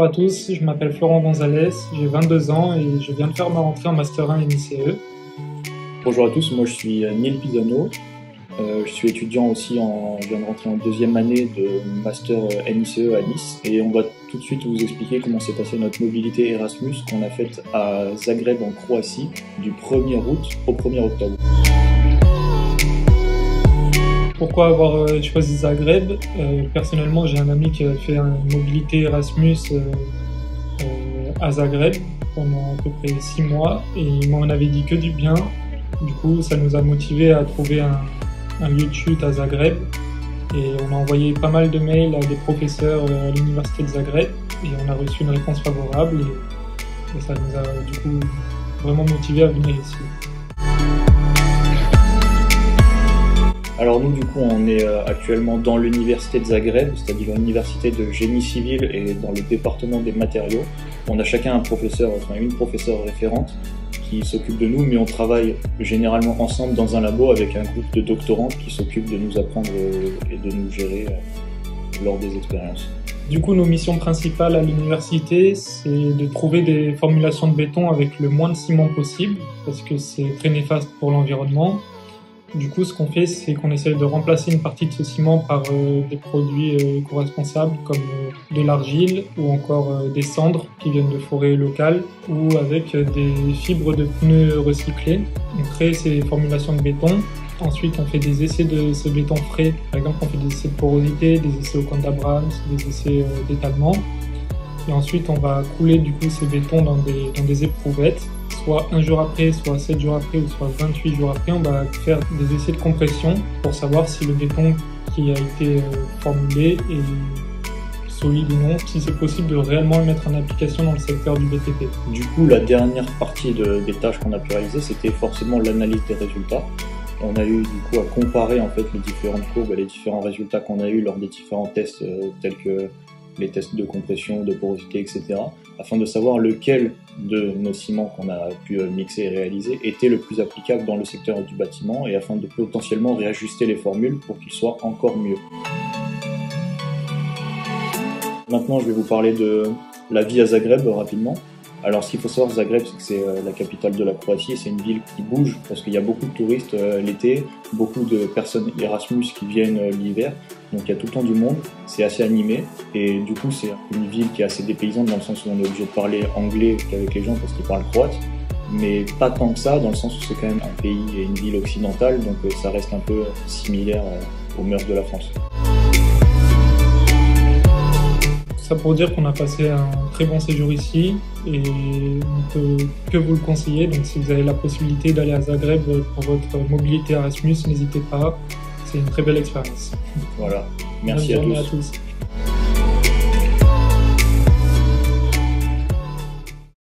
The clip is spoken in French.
Bonjour à tous, je m'appelle Florent Gonzalez, j'ai 22 ans et je viens de faire ma rentrée en Master 1 NICE. Bonjour à tous, moi je suis Neil Pisano, je suis étudiant aussi, je viens de rentrer en deuxième année de Master NICE à Nice et on va tout de suite vous expliquer comment s'est passée notre mobilité Erasmus qu'on a faite à Zagreb en Croatie du 1er août au 1er octobre. Pourquoi avoir choisi Zagreb? Personnellement, j'ai un ami qui a fait une mobilité Erasmus à Zagreb pendant à peu près 6 mois et il m'en avait dit que du bien. Du coup, ça nous a motivés à trouver un lieu de chute à Zagreb et on a envoyé pas mal de mails à des professeurs à l'université de Zagreb et on a reçu une réponse favorable et ça nous a du coup vraiment motivés à venir ici. Alors nous du coup on est actuellement dans l'université de Zagreb, c'est-à-dire l'université de génie civil et dans le département des matériaux. On a chacun un professeur, enfin une professeure référente qui s'occupe de nous, mais on travaille généralement ensemble dans un labo avec un groupe de doctorantes qui s'occupent de nous apprendre et de nous gérer lors des expériences. Du coup, nos missions principales à l'université, c'est de trouver des formulations de béton avec le moins de ciment possible, parce que c'est très néfaste pour l'environnement. Du coup, ce qu'on fait, c'est qu'on essaie de remplacer une partie de ce ciment par des produits éco-responsables comme de l'argile ou encore des cendres qui viennent de forêts locales ou avec des fibres de pneus recyclés. On crée ces formulations de béton. Ensuite, on fait des essais de ce béton frais. Par exemple, on fait des essais de porosité, des essais au compte d'Abrams, des essais d'étalement. Et ensuite, on va couler du coup ces bétons dans des éprouvettes. Soit un jour après, soit 7 jours après, ou soit 28 jours après, on va faire des essais de compression pour savoir si le béton qui a été formulé est solide ou non, si c'est possible de réellement le mettre en application dans le secteur du BTP. Du coup, la dernière partie des tâches qu'on a pu réaliser, c'était forcément l'analyse des résultats. On a eu du coup à comparer en fait les différentes courbes et les différents résultats qu'on a eu lors des différents tests tels que les tests de compression, de porosité, etc. afin de savoir lequel de nos ciments qu'on a pu mixer et réaliser était le plus applicable dans le secteur du bâtiment et afin de potentiellement réajuster les formules pour qu'ils soient encore mieux. Maintenant, je vais vous parler de la vie à Zagreb rapidement. Alors, ce qu'il faut savoir, Zagreb, c'est que c'est la capitale de la Croatie. C'est une ville qui bouge parce qu'il y a beaucoup de touristes l'été, beaucoup de personnes Erasmus qui viennent l'hiver. Donc, il y a tout le temps du monde. C'est assez animé. Et du coup, c'est une ville qui est assez dépaysante dans le sens où on est obligé de parler anglais avec les gens parce qu'ils parlent croate. Mais pas tant que ça, dans le sens où c'est quand même un pays et une ville occidentale. Donc, ça reste un peu similaire aux mœurs de la France. Ça pour dire qu'on a passé un très bon séjour ici et on peut que vous le conseiller. Donc si vous avez la possibilité d'aller à Zagreb pour votre mobilité Erasmus, n'hésitez pas, c'est une très belle expérience. Voilà, merci à tous.